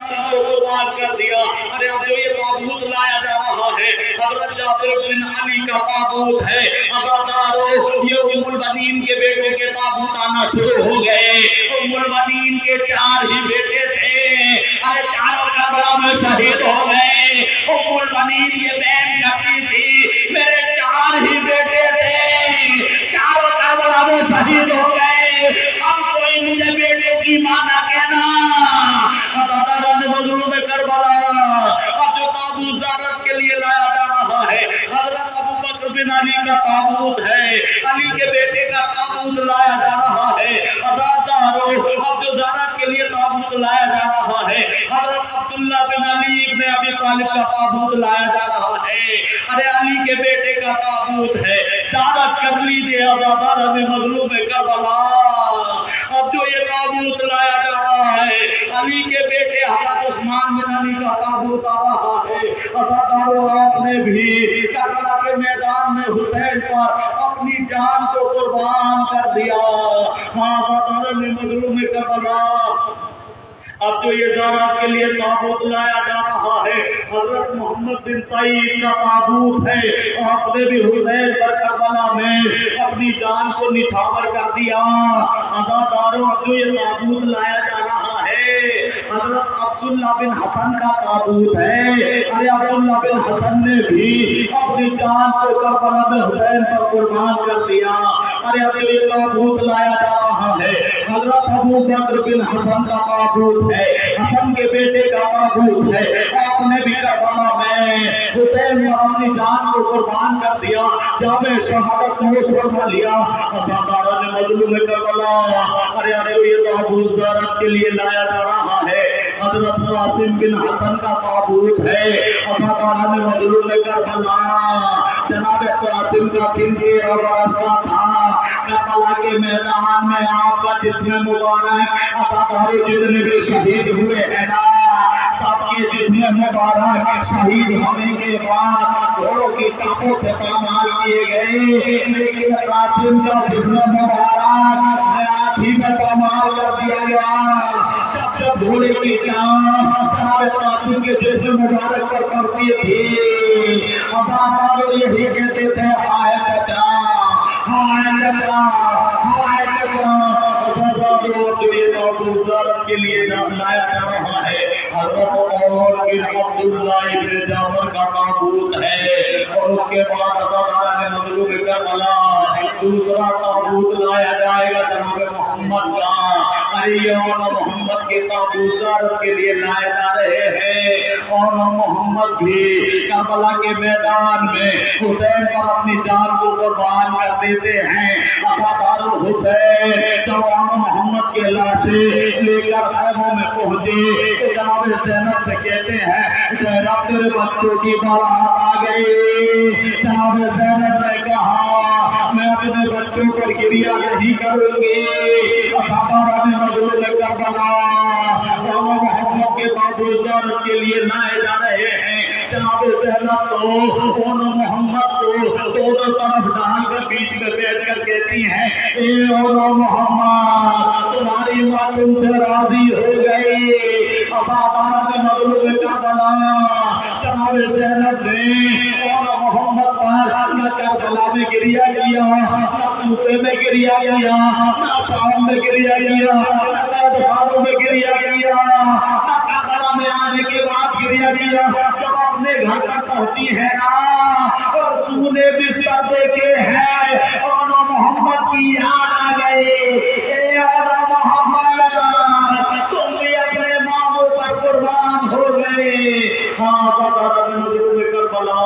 कासिम को कुर्बान कर दिया। अरे अब जो ये ताबूत लाया जा रहा है हजरत जाफर बिन अली का ताबूत है। अज़ादारो ये उम्मुल बनीन के बेटों के ताबूत आना शुरू हो गए। उम्मुल बनीन के 4 ही बेटे थे, अरे चारों करबला में शहीद हो गए। उम्मुल बनीन ये बयान करती थी मेरे 4 ही बेटे थे, चारों करबला में शहीद हो गए, अब कोई मुझे बेटों की मां ना कहना। मजलूम करबला अब जो ताबूत ज़ियारत के लिए लाया जा रहा है हजरत अबू बकर बिन अली का ताबूत है, अली के बेटे का ताबूत लाया जा रहा है। अज़ादारो अब जो ज़ियारत के लिए ताबूत लाया जा रहा है हजरत अब्दुल्ला बिन अली इब्न अबी तालिब का ताबूत लाया जा रहा है। अरे अली के बेटे का ताबूत है, ज़ियारत कर लीजिए अज़ादारो में मजलूम करबला। अब जो ये ताबूत लाया जा रहा है अली के बेटे हजरत उस्मान बिन अली का ताबूत आ रहा है। अज़ादारो आपने भी करबला के मैदान में हुसैन पर अपनी जान को कुर्बान कर दिया। हाँ अज़ादारो में मजलूम करबला अब जो ये ज़ियारत के लिए ताबूत लाया जा रहा है हजरत मोहम्मद बिन सईद का ताबूत है। आपने भी हुसैन पर करबला में अपनी जान को निछावर कर दिया। अज़ादारो अब जो ये ताबूत लाया जा रहा है हजरत अब्दुल्ला बिन हसन का ताबूत है। अरे अब्दुल्ला बिन हसन ने भी अपनी जान को करबला में हुसैन पर कुर्बान कर दिया। अरे अब जो ये ताबूत लाया जा रहा है हजरत अबू बकर बिन हसन का ताबूत है, हसन के बेटे का ताबूत है। आपने भी करबला में हुसैन पर अपनी जान को कुर्बान कर दिया, जामे शहादत नोश फरमा लिया। अज़ादारो ने मजलूम करबला अरे अब जो ये ताबूत ज़ियारत के लिए लाया जा रहा है हजरत कासिम बिन हसन का ताबूत है। अज़ादारो ने मजलूम करबला जनाब कासिम का सिन 13 बरस का था। करबला के मैदान में आपका जिस्म मुबारक अज़ादारो जितने भी शहीद हुए हैं ना सबके जिस्म मुबारक शहीद होने के बाद घोड़ों की टापों से पामाल किए गए, लेकिन कासिम का जिस्म मुबारक हाथी में पामाल कर दिया गया। जब घोड़े की टाप जनाब कासिम के जिस्म मुबारक पर पड़ती थी अज़ादारो यही कहते थे हाय चचा हाय चचा हाय चचा। जो ये ताबूत ज़ियारत के लिए लाया जा रहा है हजरत उमर बिन अब्दुल्ला इब्न जाफर का ताबूत है। और उसके बाद अज़ादारो ने मजलूम करबला दूसरा ताबूत लाया जाएगा जनाब मोहम्मद का। अरे ये मोहम्मद के ताबूत ज़ियारत के लिए लाए जा रहे हैं। और मोहम्मद भी करबला के मैदान में हुसैन पर अपनी जान को कुर्बान कर देते हैं। अज़ादारो हुसैन जब मोहम्मद के लाशें लेकर खैमों में पहुंचे तो जनाब ज़ैनब से कहते हैं ज़ैनब तेरे बच्चों की बारात आ गई। जनाब ज़ैनब ने कहा मैं अपने बच्चों पर गिरिया नहीं करूंगी। अज़ादारो ने मजलूम करबला मोहम्मद के ताबूत ज़ियारत के लिए लाए जा रहे हैं। जनाब ज़ैनब तो मोहम्मद को दोनों तरफ डाल कर बीच में बैठ कर कहती हैं ए मोहम्मद तुम्हारी माँ तुमसे राजी हो गई। अज़ादारो ने मजलूम करबला जनाब ज़ैनब ने मोहम्मद पर करबला में गिरिया किया, कूफे में गिरिया किया, शाम में गिरिया किया, दरबारों में गिरिया किया, करबला में आने के बाद गिरिया किया। जब अपने घर तक पहुंची है ना और सूने बिस्तर देखे हैं और मोहम्मद की याद आ गई। मोहम्मद तुम भी अपने मामों पर कुर्बान हो गए। हाँ मजलूम करबला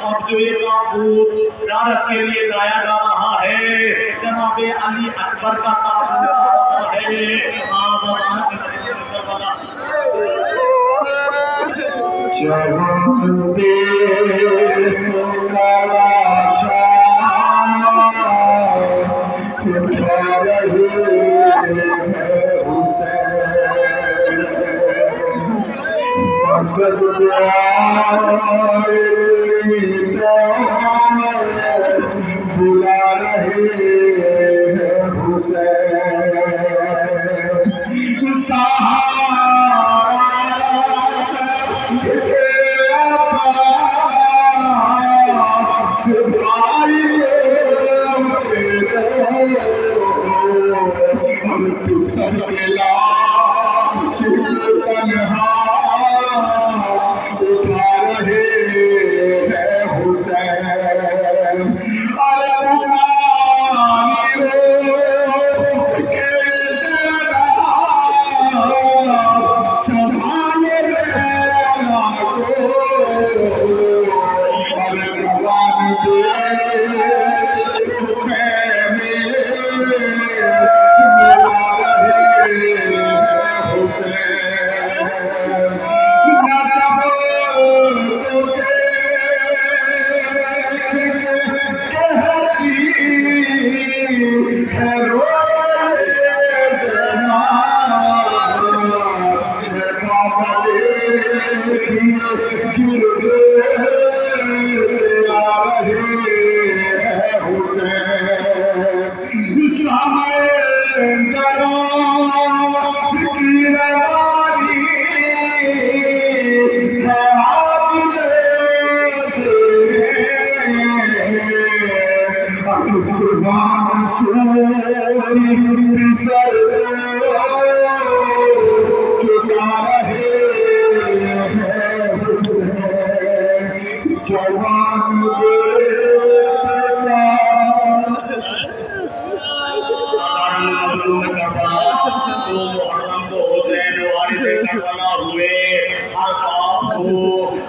अब जो ये ताबूत ज़ियारत के लिए लाया जा रहा है जनाब अली अकबर का ताबूत है। बुला रहे हुसैन सहारा तन्हा उठा रहे हैं हुसैन। अरे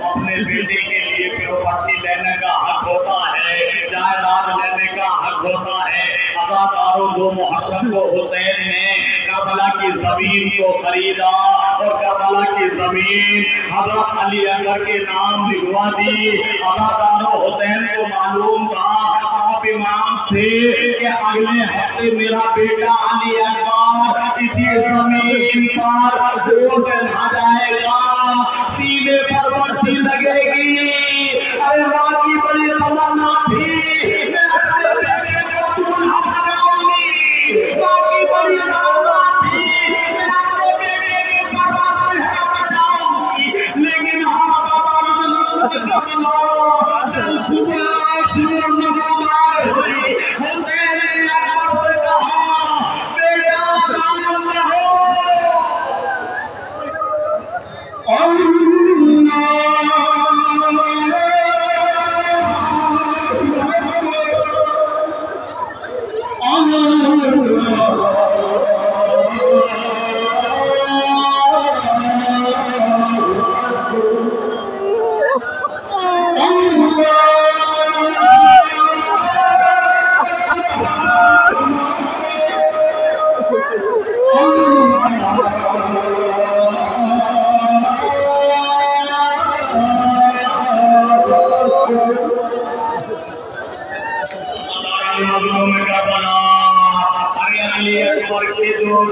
अपने बेटे के लिए प्रॉपर्टी लेने का हक होता है, जायदाद लेने का हक होता है। अदाकारों 2 मुहर्रम को हुसैन ने करबला की जमीन को खरीदा और करबला की जमीन हजरत अली अकबर के नाम लिखवा दी। अदाकारों हुसैन को मालूम था, आप इमाम थे कि अगले हफ्ते मेरा बेटा अली अकबर इसी जमीन पर गोद बना जाएगा, सीने पर बरसी लगेगी। अरे माँ की बड़ी तमन्ना थी मैं अपने बेटे को दूल्हा बनाऊंगी, माँ की बड़ी तमन्ना थी मैं अपने बेटे के सरवा पर बनाऊंगी, लेकिन हुसैन ने अकबर से कहा बेटा नाम रहो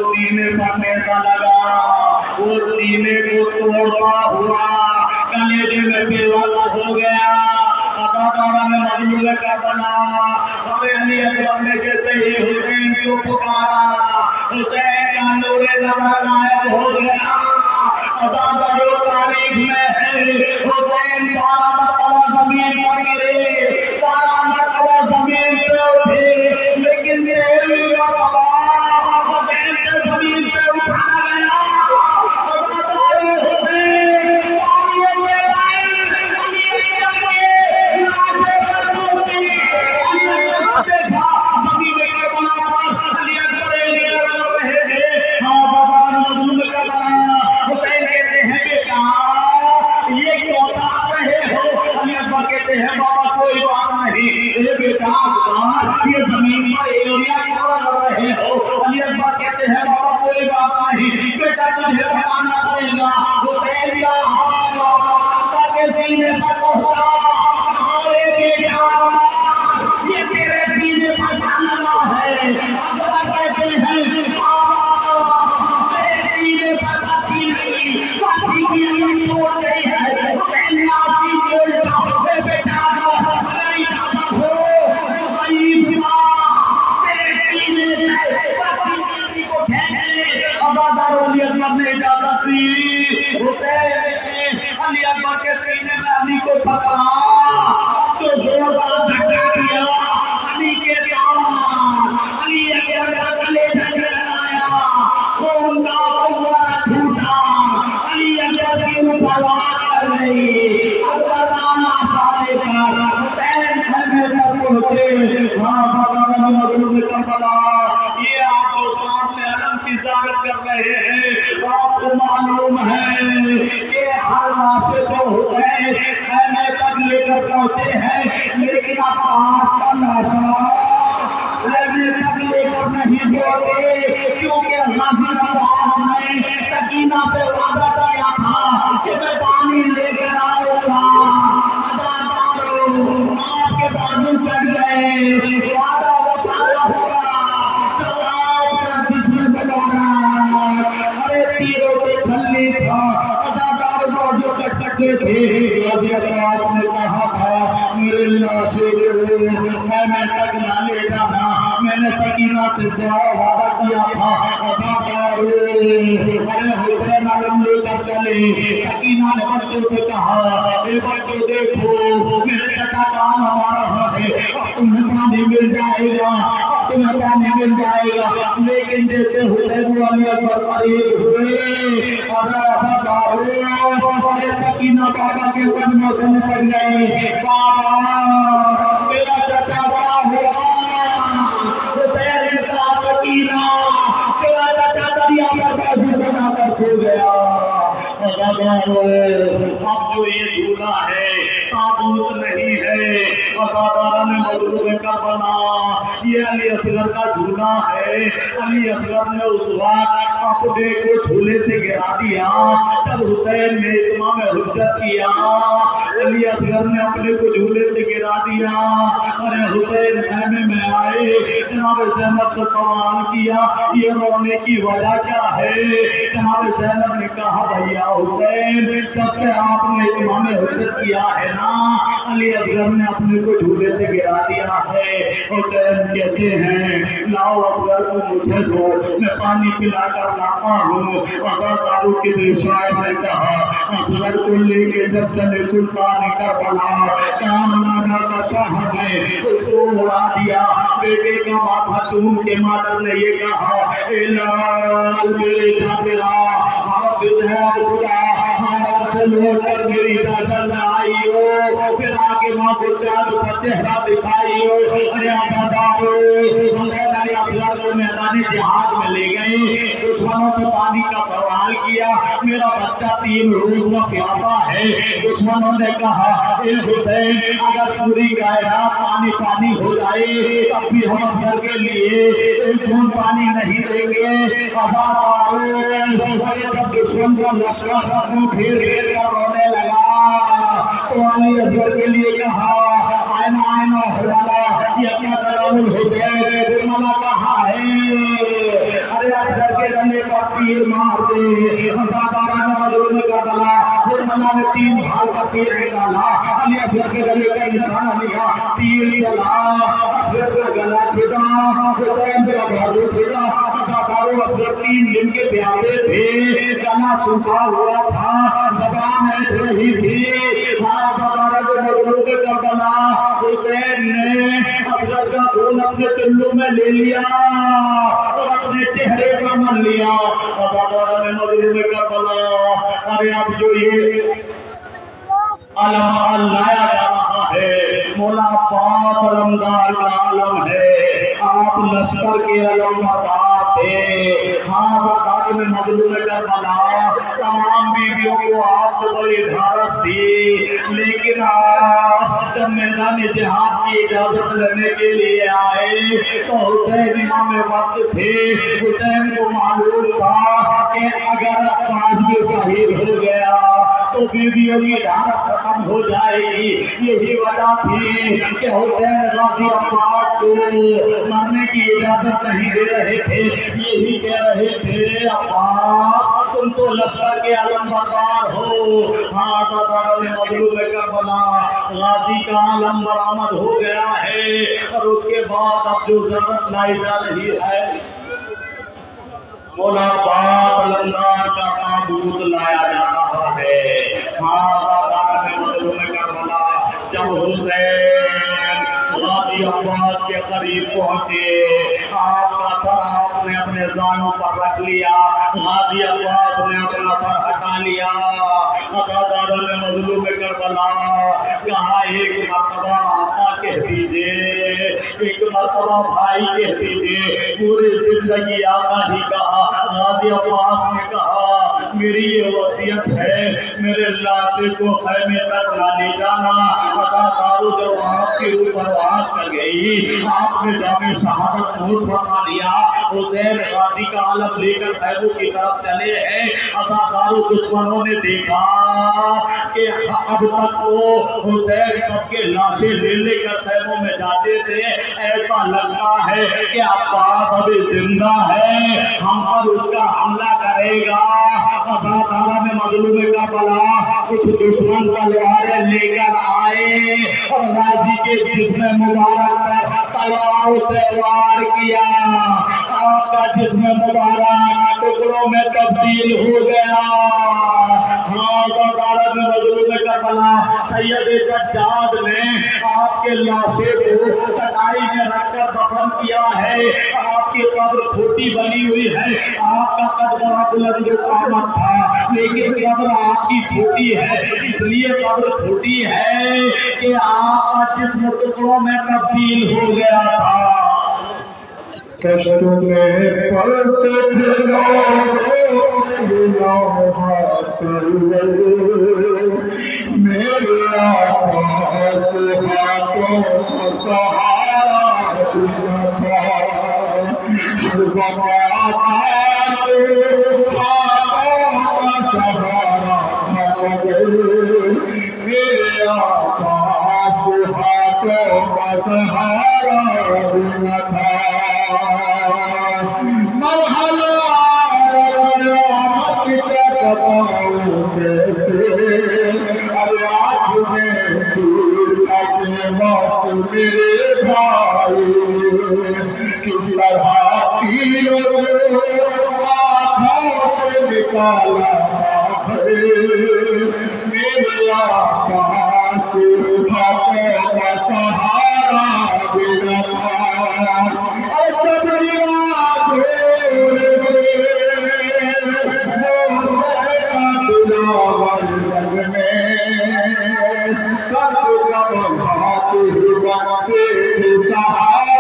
सीने पर पैसा लगा, वो सीने को तोड़ता हुआ कलेजे में बेवाला हो गया। अदाकारा ने मजलूम का बना और अली अकबर ने जैसे ही हुसैन को पुकारा, हुसैन का नूरे नजर गायब हो गया। अदाकारों तारीख में है हुसैन 12 मरतबा जमीन पर गिरे, 12 मरतबा जमीन पे उठे, लेकिन 13वीं मरतबा जमीन पे उठाना गया। कहते हैं बाबा कोई बात नहीं, ये बेटा ये जमीन पर एरिया क्यों लग रहे हो? अली अकबर कहते हैं बाबा कोई बात नहीं, बेटा तुझे बताना पड़ेगा। हुसैन का हाथ के सीने पर पहुंचा, अरे बेटा ये तेरे सीने पर लगा है। अकबर कहते हैं तेरे सीने पर बाकी नहीं, बाकी की तोड़ गई है। हुसैन ने आपकी बोलता बेटा ने इजाजत दी। हुसैन ने अली अकबर के सीने में अली को पकड़ा तो जोरदार धक्का दिया। अली के साथ अली अकबर का कलेजा जलाया, खून का फव्वारा छूटा। है कि हर लाश जो हुसैन खैमे तक लेकर पहुंचे हैं, लेकिन अब्बास का लाशा खैमे तक लेकर नहीं पहुंचे, क्योंकि गाजी अब्बास ने सकीना से वादा किया था कि मैं पानी लेकर आऊंगा। अदाकारों, आपके बाजू चढ़ गए, वादा वफादा हुआ, जवाब का जिसमें बना, अरे तीरों के छलनी था, अदाकार बाजू कट सकते थे। गाजी अब्बास ने कहा था मेरे लाशे खैमे तक ना ले जाना, मैंने सकीना से वादा किया था। अदाकारों, अरे हुसैन आलम लेकर चले। सकीना ने बच्चों से कहा ए बच्चों देखो मेरे चचा काम हमारा है, अब तुम्हें पानी मिल जाएगा, अब तुम्हें पानी मिल जाएगा। लेकिन जैसे हुसैन वाले पर करीब हुए अरे सकीना बाबा के कदमों से निकल गए। बाबा मेरा चचा क्या हुआ? हुसैन इनका सकीना तेरा चचा दरिया पर बाजू बनाकर सो गया। अब जो ये झूला है ताबूत नहीं है, अदादारा ने मजलूम करबला ये अली असगर का झूला है। अली असगर ने उस वक्त अपने को झूले से गिरा दिया तब हुसैन ने इमाम हुज्जत किया। अली असगर ने अपने को झूले से गिरा दिया। अरे हुसैन खैमे में आए, जनाब ज़ैनब से सवाल किया ये रोने की वजह क्या है? जनाब ज़ैनब ने कहा भैया हुसैन जब से आपने इमाम हुज्जत किया है ना, अली असगर ने अपने को झूले से गिरा दिया है। हुसैन कहते हैं लाओ असगर को मुझे दो, मैं पानी पिला कर लाता हूँ। अज़ादारों किसी शायर ने कहा असगर को लेके जब चले सुल्तान करबला, कामना का शाह ने उसको उड़ा दिया। बेटे का माथा चूम के मादर ने ये कहा ए लाल मेरे जाबिरा हाफिज है खुदा, हाथ से लौटकर मेरी दादर में आई हो, फिर आगे माँ को चाँद पर चेहरा दिखाई हो। अरे अज़ादारों हुसैन अली असगर को मैदान जिहाद में ले गए, दुश्मनों से पानी का सवाल किया, मेरा बच्चा 3 रोज का प्यासा है। दुश्मनों ने कहा ए हुसैन अगर पूरी कायनात पानी पानी हो जाए तब भी हम असगर के लिए एक बूंद पानी नहीं देंगे। अरे जब दुश्मन का लश्कर अपने घेर घेर कर रोने लगा तो अली असगर के लिए कहा आयना आयना हुर्मला, ये क्या कलामुल हुसैन हुर्मला कहा है? अरे असगर के गले पर तीर मार दे। अज़ादारा ने मजलूम करबला, हुर्मला ने 3 भाग का तीर निकाला, अली असगर के गले का निशाना लिया, तीर चला, असगर का गला छिदा, हुसैन का बाजू छिदा। अज़ादारों असगर 3 दिन के प्यासे थे, गला सूखा हुआ था, ज़बान ऐठ रही थी। अज़ादारा जो मजलूम करबला हुसैन ने असगर का खून अपने चुल्लू में ले लिया और अपने चेहरे पर मल लिया। अज़ादारा ने मजलूम करबला अरे अब जो ये अलम लाया जा रहा है मौला अब्बास अलमदार का अलम है, आप लश्कर के अलम बरदार थे। हाँ सरकार में मजलूम करबला तमाम बीवियों को आपसे बड़ी ढारस थी, लेकिन आप जब मैदान जिहाद की इजाजत लेने के लिए आए तो हुसैन इमाम वक्त थे। हुसैन को मालूम था कि अगर अब्बास भी शहीद हो गया तो बीवियों की ढारस खत्म हो जाएगी। यही वजह थी कि हुसैन गाजी अब्बास को मरने की इजाजत नहीं दे रहे थे। यही कह रहे थे अब्बास तुम तो लश्कर के आलम बरदार हो। हाँ अज़ादारों ने मजलूम करबला गाजी का आलम बरामद हो गया है और उसके बाद अब जो जरूरत लाई जा रही है मौला अब्बास अलमदार का ताबूत लाया जा रहा है। हाँ अज़ादारों ने मजलूम करबला जब हुसैन गाजी अब्बास के करीब पहुंचे, आपका सर आपने अपने जानों पर रख लिया, गाजी अब्बास ने अपना सर हटा लिया। अज़ादारों ने मजलूम करबला कहा एक मर्तबा आका कह दीजिए, एक मर्तबा भाई कह दीजिए, पूरी जिंदगी आका ही कहा। गाजी अब्बास ने कहा मेरी ये वसीयत है, मेरे लाशे को खैमे तक ना ले जाना। अदाकारों जब आपके ऊपर आवाज कर गई, आपने जामे शहादत नोश बना लिया, हुसैन गाजी का आलम लेकर खैबों की तरफ चले हैं। अदाकारों दुश्मनों ने देखा कि अब तक तो हुसैन सबके लाशें ले लेकर खैमों में जाते थे, ऐसा लगता है कि अब्बास अभी जिंदा है, हम पर उसका हमला करेगा। अदाकारा में मजलूम करबला कुछ दुश्मन तलवारें लेकर आए और गाजी के जिस्म मुबारक पर तलवारों से वार किया। आपका जिस्म मुबारक टुकड़ों में तब्दील हो गया। हाँ, में मजलूम करबला सैयद सज्जाद ने आपके लाशे को चटाई में रखकर दफन किया है। आपकी कब्र छोटी बनी हुई है, आपका कद बड़ा बुलंद कामत था, लेकिन कब्र आपकी छोटी है। इसलिए कब्र छोटी है कि आपका जिस्म टुकड़ों में तब्दील हो गया था। कष्ट में पड़ते थे मेरे आस हाथों को सहारा था। सहारा मेरे आस हाथों का सहारा था। अरे आज में दूर के मस्त मेरे भाई किस तरह से निकाला मेरे आकाश हाथों का सहारा बिना जब मेरा आकाश का सहारा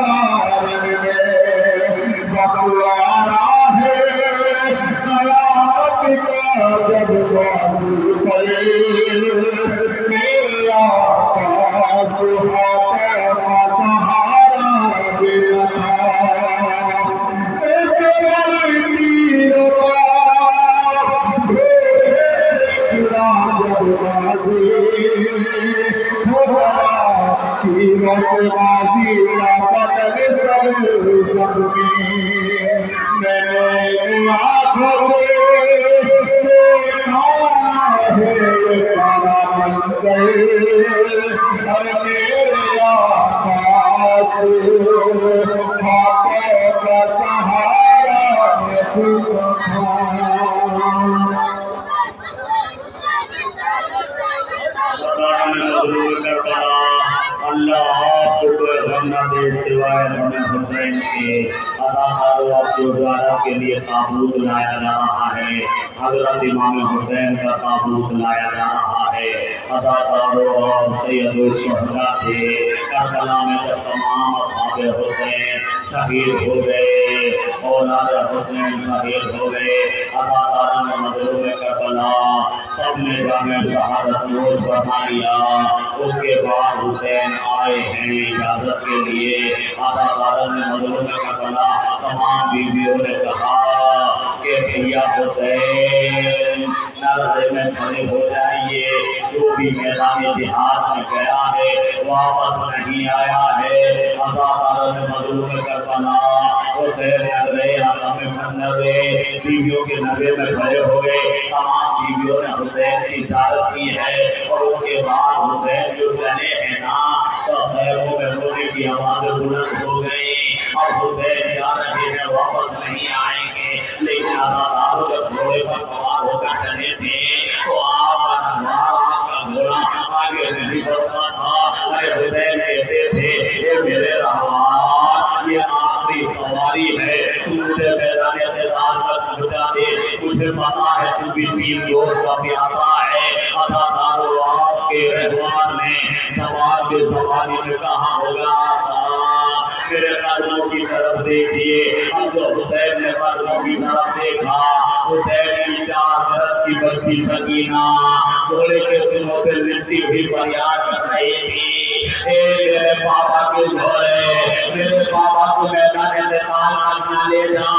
बिना तीनों से बाजी बदल सब मैंने आँखों सारा मंजर मेरे आकाश हाथों का सहारा अल्लाह आपको कोई गम न दे सिवाय हमें हुसैन के। अदाकारों आपके द्वारा के लिए ताबूत लाया जा रहा है, हजरत इमाम हुसैन का ताबूत लाया जा रहा है। अदाकारों और सैयद शहदा थे करबला में जब तमाम असहाबे हुसैन शहीद हो गए, औलाद हुसैन शहीद हो गए। अदाकारों ने मजलूम करबला सब ने जामे शहादत नोश बना लिया। उसके बाद हुसैन आए हैं इजाजत के लिए। अदाकारों ने मजलूम करबला तमाम बीवियों ने कहा कि भैया हुसैन नज़र में खड़े हो जाइए, जो भी मैदान जिहाद में गया है वापस नहीं आया है। अदाकारों ने मजलूम करबला हुसैन नबे बीवियों के नबे में खड़े हो गए। तमाम बीवियों ने हुसैन की इजाजत की है और उसके बाद हुसैन जो चले हैं ना तो खैरों में रोने की आवाज़ें बुलंद हो गई। अब हुसैन जा रहे हैं, वापस नहीं आएंगे। लेकिन अदाकारों जब घोड़े पर सवार होकर चले थे तो आपका घोड़ा आगे नहीं बढ़ता था। अरे हुसैन कहते थे ये मेरे रहमान, ये आखिरी सवारी है, तू मुझे मैदान एतराज पर पहुंचा दे, तुझे पता है तू भी 3 रोज का प्यासा है। अदाकारों आपके रहमान ने सवार के सवारी में कहा होगा میرے قدموں کی طرف دیکھیے. اب جو حسین نے قدموں کی طرف دیکھا, حسین کی 4 برس کی بچی سکینہ گھوڑے کے سنوں سے لپٹی ہوئی فریاد کر رہی تھی, اے میرے بابا کے گھوڑے, میرے بابا کو میدان انتقال تک نہ لے جا.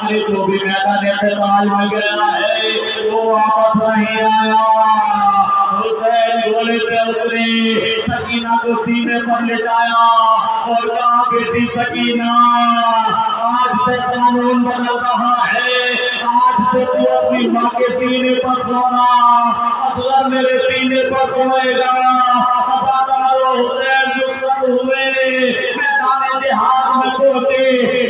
ارے جو بھی میدان انتقال میں گیا ہے وہ واپس نہیں آیا. حسین گھوڑے سے اترے, سکینہ کو سینے پر لٹایا اور کہا, بیٹی سکینہ, آج سے قانون بدل رہا ہے, آج سے تو اپنی ماں کے سینے پر سونا, اصغر میرے سینے پر سوئے گا. حسین رخصت ہوئے, میدان جہاد میں پہنچے,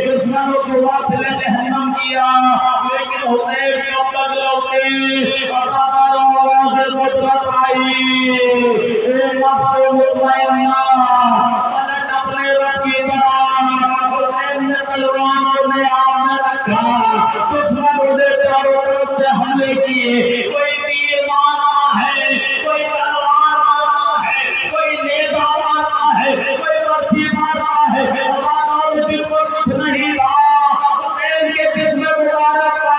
دشمنوں کو واصل جہنم کیا, لیکن حسین کب تک لوٹے؟ آواز قدرت آئی, اے نفس مطمئنہ پلٹ اپنے رب کی طرف. حسین نے تلوار کو نیام میں رکھا, دشمنوں نے چاروں طرف سے حملے کیے, کوئی تیر مارتا ہے, کوئی تلوار مارتا ہے, کوئی نیزہ مارتا ہے, کوئی برچھی مارتا ہے. وفادار دل کو کچھ نہیں رہا, حسین کے جسم مبارک کا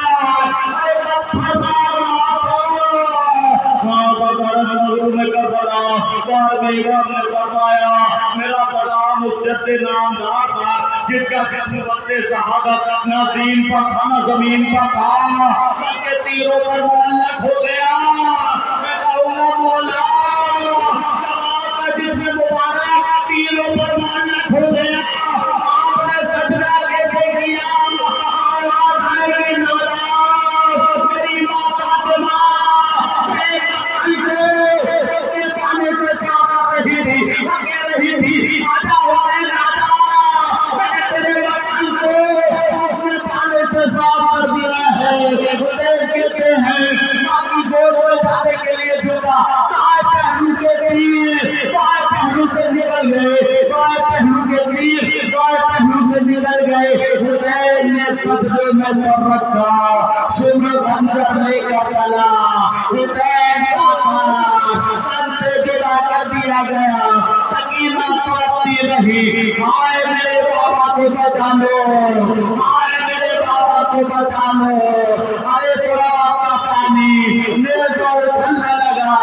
پتھر مار رہا تھا. نے فرمایا, میرا سلام اس جد نامدار تھا جس کا جسم وقت شہادت نہ دین پر تھا نہ زمین پر تھا, بلکہ تیروں پر معلق ہو گیا. میں کہوں گا مولا, جواب کا جسم مبارک تیروں پر معلق ہو گیا, آپ نے سجدہ کیسے کیا؟ آواز آئی ناراض, میری ماں فاطمہ ایک قتل کے پانے سے چاہتا رہی تھی, کہہ رہی تھی, آجا حسین آجا, میں نے تیرے وطن کو اپنے پانے سے صاف کر دیا ہے. حسین کہتے ہیں, ماں کی گود میں جانے کے لیے جھکا, دائیں پہلو کے تیر بائیں پہلو سے نکل گئے, بائیں پہلو کے تیر بائیں پہلو سے نکل گئے. حسین نے صدقے میں سر رکھا, شمر خنجر لے کر چلا. حسین کا سر سے جدا کر دیا گیا, سکینہ تڑپتی رہی, آئے میرے بابا کو بچا لو, آئے میرے بابا کو بچا لو. ارے فرات کا پانی نیزوں اچھلنے لگا,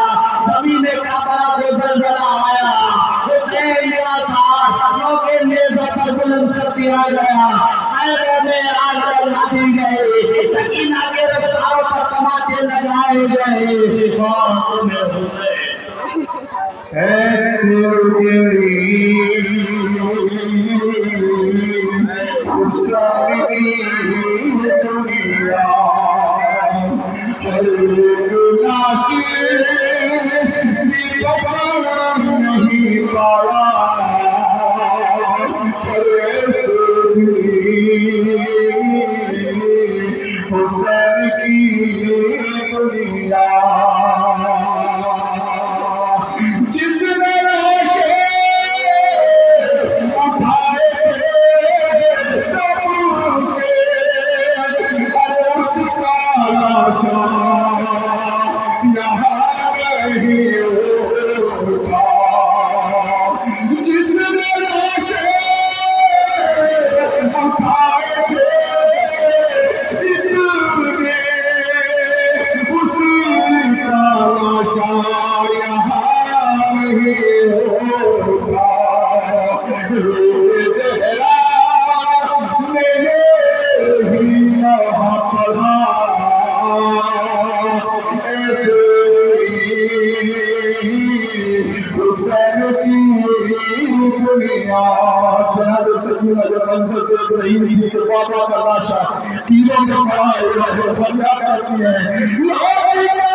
زمین کربلا کو زلزلہ آیا, حسین کا ساتھ لوگے نیزوں پر بلند کر دیا گیا, خیموں میں آگ لگا دی گئی, سکینہ کے رفتاروں پر تماچے لگائے گئے. فاطمہ حسین ایسے اجڑی ساری دنیا, ہر ناصر بھی بچا نہیں پایا. ایسے اجڑی حسین کی دنیا, جس نے اٹھائے سب کے, اس کا لاشا یہاں نہیں اٹھا. جس نے اٹھائے اتنے, اس کا لاشا یہاں جناب سکینہ جب منظر دیکھ رہی تھی کہ بابا کا لاشا تیروں میں پڑا ہے, فریاد کرتی ہے, لا الہ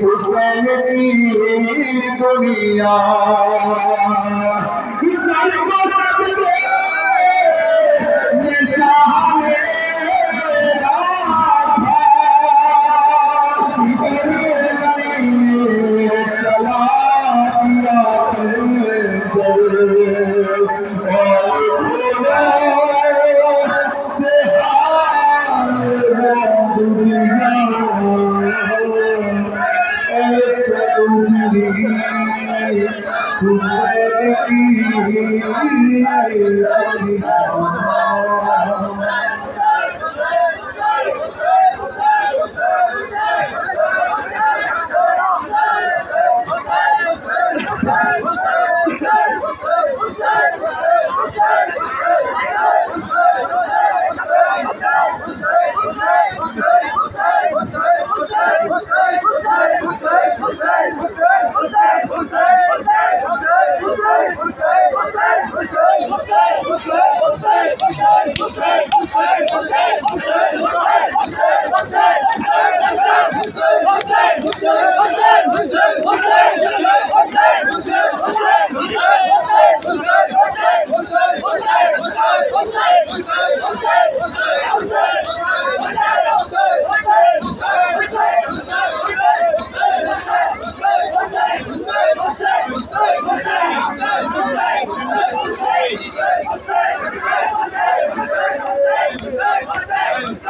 حسین کی دنیا. Hussein!